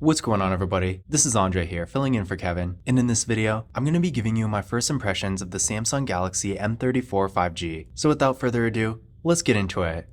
What's going on, everybody? This is Andre here, filling in for Kevin, and in this video, I'm going to be giving you my first impressions of the Samsung Galaxy M34 5G. So without further ado, let's get into it.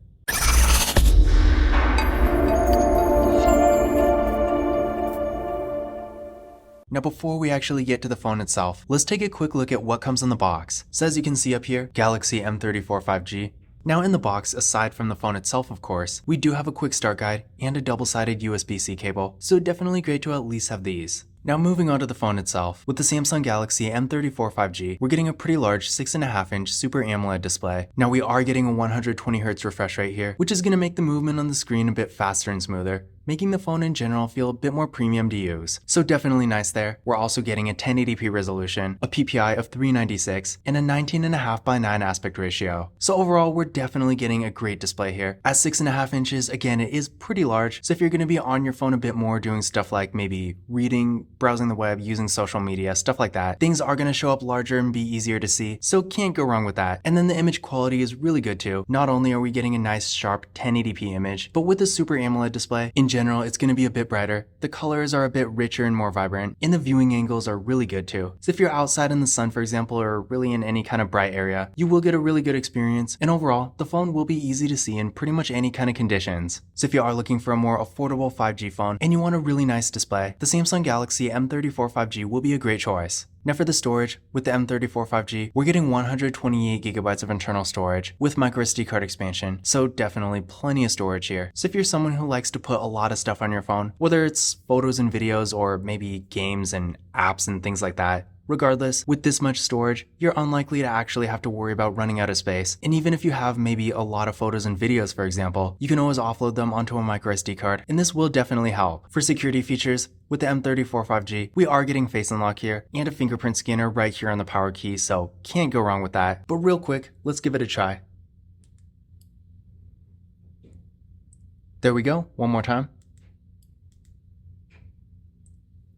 Now before we actually get to the phone itself, let's take a quick look at what comes in the box. So as you can see up here, Galaxy M34 5G. Now in the box, aside from the phone itself of course, we do have a quick start guide and a double-sided USB-C cable, so definitely great to at least have these. Now moving on to the phone itself, with the Samsung Galaxy M34 5G, we're getting a pretty large 6.5-inch Super AMOLED display. Now we are getting a 120Hz refresh rate here, which is going to make the movement on the screen a bit faster and smoother, making the phone in general feel a bit more premium to use. So definitely nice there. We're also getting a 1080p resolution, a PPI of 396, and a 19.5:9 aspect ratio. So overall, we're definitely getting a great display here. At 6.5 inches, again, it is pretty large, so if you're going to be on your phone a bit more doing stuff like maybe reading, browsing the web, using social media, stuff like that, things are going to show up larger and be easier to see, so can't go wrong with that. And then the image quality is really good too. Not only are we getting a nice sharp 1080p image, but with the Super AMOLED display, in general, it's going to be a bit brighter. The colors are a bit richer and more vibrant, and the viewing angles are really good too. So if you're outside in the sun, for example, or really in any kind of bright area, you will get a really good experience, and overall, the phone will be easy to see in pretty much any kind of conditions. So if you are looking for a more affordable 5G phone and you want a really nice display, the Samsung Galaxy M34 5G will be a great choice. Now for the storage, with the M34 5G, we're getting 128GB of internal storage with microSD card expansion, so definitely plenty of storage here. So if you're someone who likes to put a lot of stuff on your phone, whether it's photos and videos or maybe games and apps and things like that, regardless, with this much storage, you're unlikely to actually have to worry about running out of space. And even if you have maybe a lot of photos and videos, for example, you can always offload them onto a microSD card, and this will definitely help. For security features, with the M34 5G, we are getting Face Unlock here and a fingerprint scanner right here on the power key, so can't go wrong with that. But real quick, let's give it a try. There we go, one more time.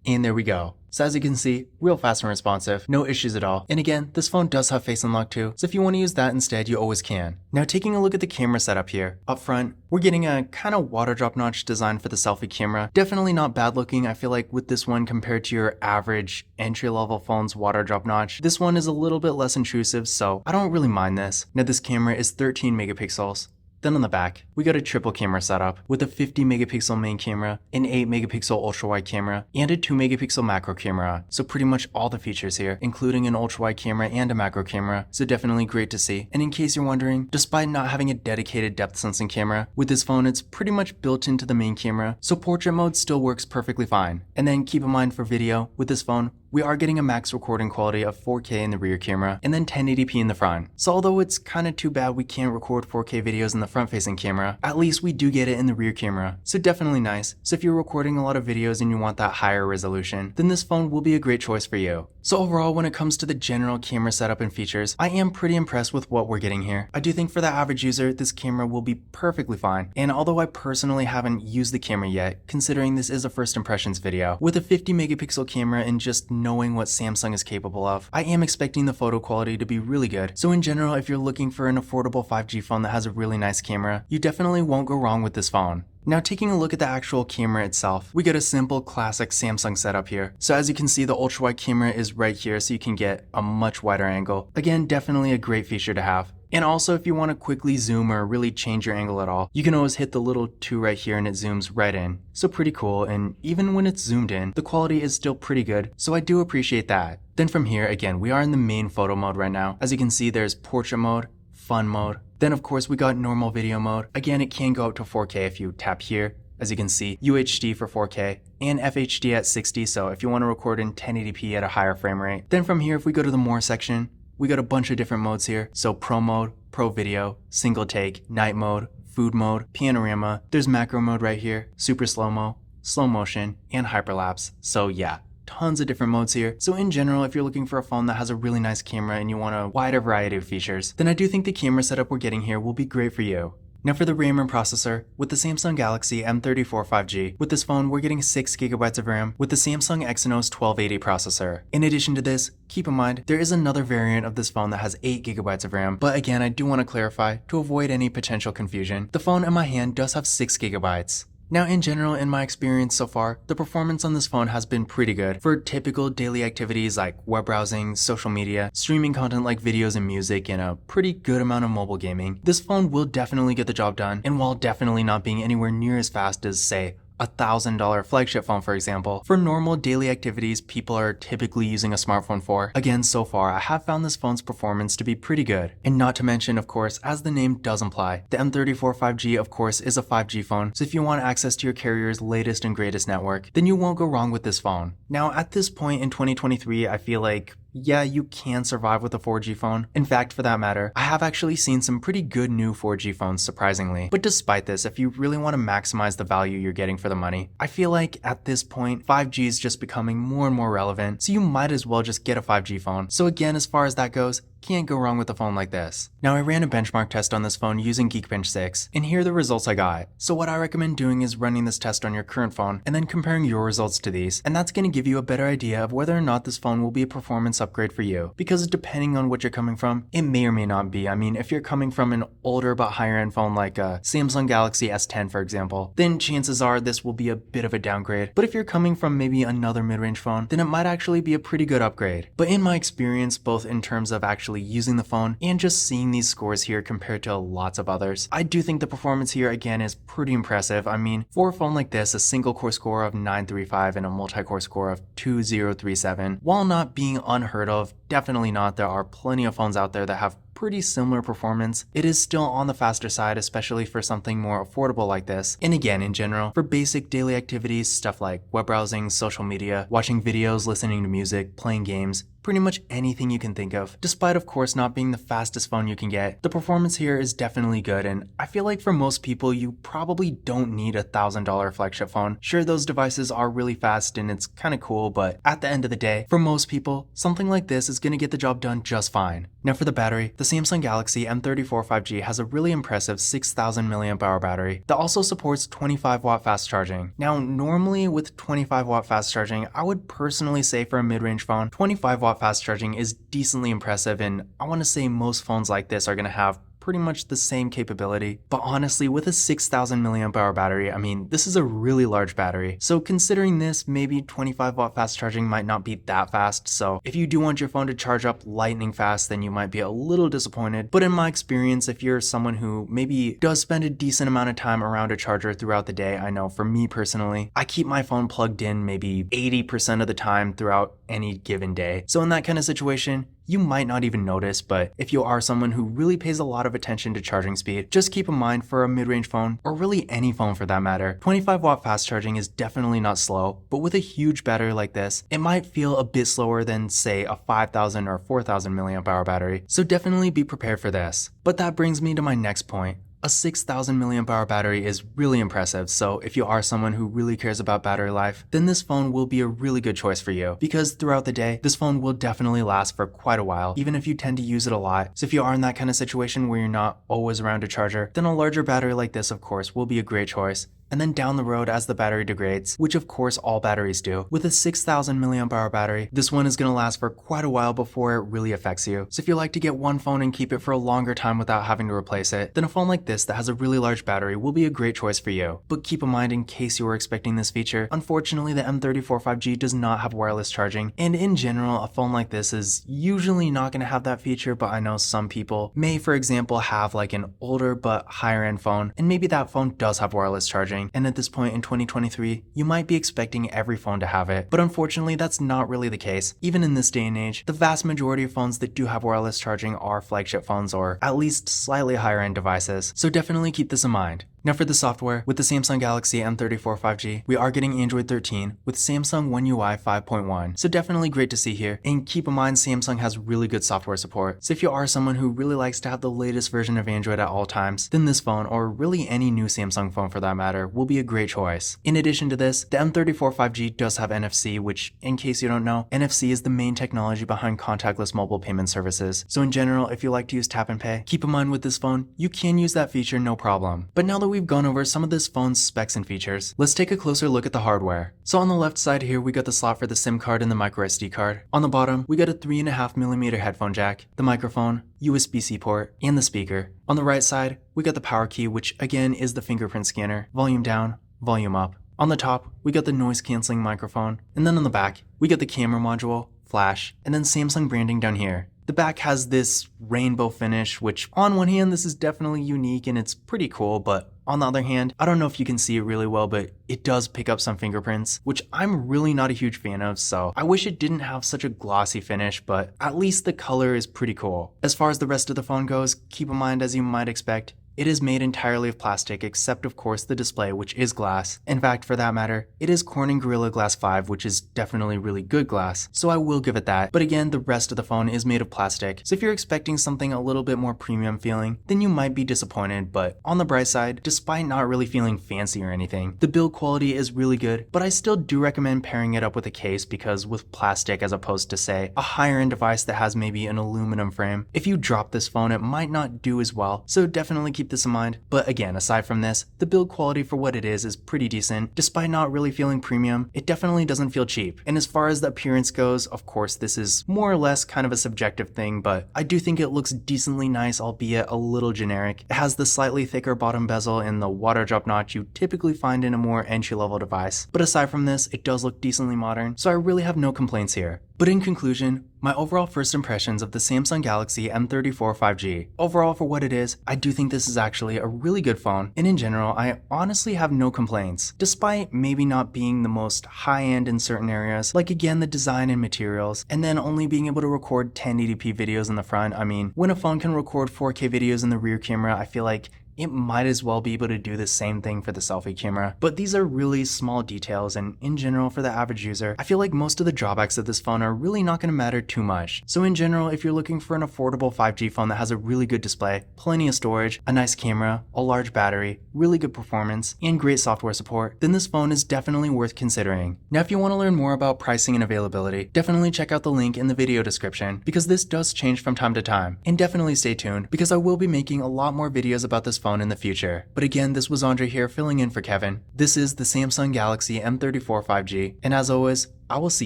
And there we go. So as you can see, real fast and responsive, no issues at all. And again, this phone does have Face Unlock too, so if you want to use that instead, you always can. Now taking a look at the camera setup here, up front, we're getting a kind of water drop notch design for the selfie camera. Definitely not bad looking. I feel like with this one compared to your average entry-level phone's water drop notch, this one is a little bit less intrusive, so I don't really mind this. Now this camera is 13 megapixels. Then on the back, we got a triple camera setup with a 50 megapixel main camera, an 8 megapixel ultra wide camera, and a 2 megapixel macro camera. So pretty much all the features here, including an ultra wide camera and a macro camera. So definitely great to see. And in case you're wondering, despite not having a dedicated depth sensing camera, with this phone it's pretty much built into the main camera, so portrait mode still works perfectly fine. And then keep in mind for video, with this phone, we are getting a max recording quality of 4K in the rear camera and then 1080p in the front. So although it's kind of too bad we can't record 4K videos in the front facing camera, at least we do get it in the rear camera. So definitely nice. So if you're recording a lot of videos and you want that higher resolution, then this phone will be a great choice for you. So overall, when it comes to the general camera setup and features, I am pretty impressed with what we're getting here. I do think for the average user, this camera will be perfectly fine. And although I personally haven't used the camera yet, considering this is a first impressions video, with a 50 megapixel camera and just knowing what Samsung is capable of, I am expecting the photo quality to be really good. So in general, if you're looking for an affordable 5G phone that has a really nice camera, you definitely won't go wrong with this phone. Now taking a look at the actual camera itself, we get a simple classic Samsung setup here. So as you can see, the ultra wide camera is right here so you can get a much wider angle. Again, definitely a great feature to have. And also if you want to quickly zoom or really change your angle at all, you can always hit the little 2 right here and it zooms right in. So pretty cool, and even when it's zoomed in, the quality is still pretty good, so I do appreciate that. Then from here, again, we are in the main photo mode right now. As you can see, there's portrait mode, fun mode. Then of course we got normal video mode. Again, it can go up to 4K if you tap here. As you can see, UHD for 4K and FHD at 60, so if you want to record in 1080p at a higher frame rate. Then from here, if we go to the more section, we got a bunch of different modes here. So pro mode, pro video, single take, night mode, food mode, panorama. There's macro mode right here, super slow-mo, slow motion, and hyperlapse. So yeah, tons of different modes here. So in general, if you're looking for a phone that has a really nice camera and you want a wider variety of features, then I do think the camera setup we're getting here will be great for you. Now for the RAM and processor, with the Samsung Galaxy M34 5G, with this phone we're getting 6GB of RAM with the Samsung Exynos 1280 processor. In addition to this, keep in mind, there is another variant of this phone that has 8GB of RAM, but again I do want to clarify, to avoid any potential confusion, the phone in my hand does have 6GB. Now in general, in my experience so far, the performance on this phone has been pretty good. For typical daily activities like web browsing, social media, streaming content like videos and music, and a pretty good amount of mobile gaming, this phone will definitely get the job done, and while definitely not being anywhere near as fast as, say, $1,000 flagship phone, for example, for normal daily activities people are typically using a smartphone for. Again, so far, I have found this phone's performance to be pretty good. And not to mention, of course, as the name does imply, the M34 5G, of course, is a 5G phone, so if you want access to your carrier's latest and greatest network, then you won't go wrong with this phone. Now, at this point in 2023, I feel like yeah, you can survive with a 4G phone. In fact, for that matter, I have actually seen some pretty good new 4G phones, surprisingly. But despite this, if you really want to maximize the value you're getting for the money, I feel like at this point, 5G is just becoming more and more relevant, so you might as well just get a 5G phone. So again, as far as that goes, can't go wrong with a phone like this. Now, I ran a benchmark test on this phone using Geekbench 6, and here are the results I got. So what I recommend doing is running this test on your current phone, and then comparing your results to these, and that's going to give you a better idea of whether or not this phone will be a performance upgrade for you. Because depending on what you're coming from, it may or may not be. I mean, if you're coming from an older but higher end phone like a Samsung Galaxy S10, for example, then chances are this will be a bit of a downgrade. But if you're coming from maybe another mid-range phone, then it might actually be a pretty good upgrade. But in my experience, both in terms of actually using the phone and just seeing these scores here compared to lots of others, I do think the performance here again is pretty impressive. I mean, for a phone like this, a single core score of 935 and a multi-core score of 2037, while not being unheard of, definitely not, there are plenty of phones out there that have pretty similar performance, it is still on the faster side, especially for something more affordable like this. And again, in general, for basic daily activities, stuff like web browsing, social media, watching videos, listening to music, playing games, pretty much anything you can think of. Despite of course not being the fastest phone you can get, the performance here is definitely good, and I feel like for most people you probably don't need a $1,000 flagship phone. Sure, those devices are really fast and it's kind of cool, but at the end of the day, for most people, something like this is going to get the job done just fine. Now for the battery, the Samsung Galaxy M34 5G has a really impressive 6,000 mAh battery that also supports 25 watt fast charging. Now normally with 25 watt fast charging, I would personally say for a mid-range phone, 25 watt fast charging is decently impressive, and I want to say most phones like this are going to have pretty much the same capability. But honestly, with a 6,000 mAh battery, I mean, this is a really large battery. So considering this, maybe 25 watt fast charging might not be that fast. So if you do want your phone to charge up lightning fast, then you might be a little disappointed. But in my experience, if you're someone who maybe does spend a decent amount of time around a charger throughout the day, I know for me personally, I keep my phone plugged in maybe 80% of the time throughout any given day. So in that kind of situation, you might not even notice, but if you are someone who really pays a lot of attention to charging speed, just keep in mind for a mid-range phone, or really any phone for that matter, 25 watt fast charging is definitely not slow, but with a huge battery like this, it might feel a bit slower than say a 5,000 or 4,000 mAh battery, so definitely be prepared for this. But that brings me to my next point. A 6,000 mAh battery is really impressive, so if you are someone who really cares about battery life, then this phone will be a really good choice for you, because throughout the day, this phone will definitely last for quite a while, even if you tend to use it a lot. So if you are in that kind of situation where you're not always around a charger, then a larger battery like this, of course, will be a great choice. And then down the road, as the battery degrades, which of course all batteries do, with a 6,000 mAh battery, this one is going to last for quite a while before it really affects you. So if you like to get one phone and keep it for a longer time without having to replace it, then a phone like this that has a really large battery will be a great choice for you. But keep in mind, in case you were expecting this feature, unfortunately the M34 5G does not have wireless charging, and in general, a phone like this is usually not going to have that feature, but I know some people may, for example, have like an older but higher end phone, and maybe that phone does have wireless charging. And at this point in 2023, you might be expecting every phone to have it, but unfortunately that's not really the case. Even in this day and age, the vast majority of phones that do have wireless charging are flagship phones or at least slightly higher end devices, so definitely keep this in mind. Now for the software, with the Samsung Galaxy M34 5G, we are getting Android 13 with Samsung One UI 5.1, so definitely great to see here. And keep in mind, Samsung has really good software support, so if you are someone who really likes to have the latest version of Android at all times, then this phone, or really any new Samsung phone for that matter, will be a great choice. In addition to this, the M34 5G does have NFC, which, in case you don't know, NFC is the main technology behind contactless mobile payment services. So in general, if you like to use tap and pay, keep in mind with this phone, you can use that feature no problem. But now that we've gone over some of this phone's specs and features, let's take a closer look at the hardware. So on the left side here, we got the slot for the SIM card and the microSD card. On the bottom, we got a 3.5mm headphone jack, the microphone, USB-C port, and the speaker. On the right side, we got the power key, which again is the fingerprint scanner, volume down, volume up. On the top, we got the noise cancelling microphone, and then on the back, we got the camera module, flash, and then Samsung branding down here. The back has this rainbow finish, which on one hand, this is definitely unique and it's pretty cool, but on the other hand, I don't know if you can see it really well, but it does pick up some fingerprints, which I'm really not a huge fan of, so I wish it didn't have such a glossy finish, but at least the color is pretty cool. As far as the rest of the phone goes, keep in mind, as you might expect, it is made entirely of plastic, except of course the display, which is glass. In fact, for that matter, it is Corning Gorilla Glass 5, which is definitely really good glass, so I will give it that. But again, the rest of the phone is made of plastic, so if you're expecting something a little bit more premium feeling, then you might be disappointed, but on the bright side, despite not really feeling fancy or anything, the build quality is really good, but I still do recommend pairing it up with a case because with plastic as opposed to say, a higher end device that has maybe an aluminum frame, if you drop this phone it might not do as well, so definitely keep this in mind. But again, aside from this, the build quality for what it is pretty decent. Despite not really feeling premium, it definitely doesn't feel cheap. And as far as the appearance goes, of course this is more or less kind of a subjective thing, but I do think it looks decently nice, albeit a little generic. It has the slightly thicker bottom bezel and the water drop notch you typically find in a more entry-level device. But aside from this, it does look decently modern, so I really have no complaints here. But in conclusion, my overall first impressions of the Samsung Galaxy M34 5G. Overall, for what it is, I do think this is actually a really good phone, and in general, I honestly have no complaints. Despite maybe not being the most high-end in certain areas, like again the design and materials, and then only being able to record 1080p videos in the front. I mean, when a phone can record 4K videos in the rear camera, I feel like it might as well be able to do the same thing for the selfie camera. But these are really small details, and in general for the average user, I feel like most of the drawbacks of this phone are really not going to matter too much. So in general, if you're looking for an affordable 5G phone that has a really good display, plenty of storage, a nice camera, a large battery, really good performance, and great software support, then this phone is definitely worth considering. Now if you want to learn more about pricing and availability, definitely check out the link in the video description because this does change from time to time. And definitely stay tuned because I will be making a lot more videos about this phone in the future. But again, this was Andre here filling in for Kevin. This is the Samsung Galaxy M34 5G, and as always, I will see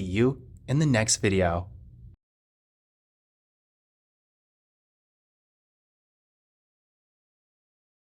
you in the next video.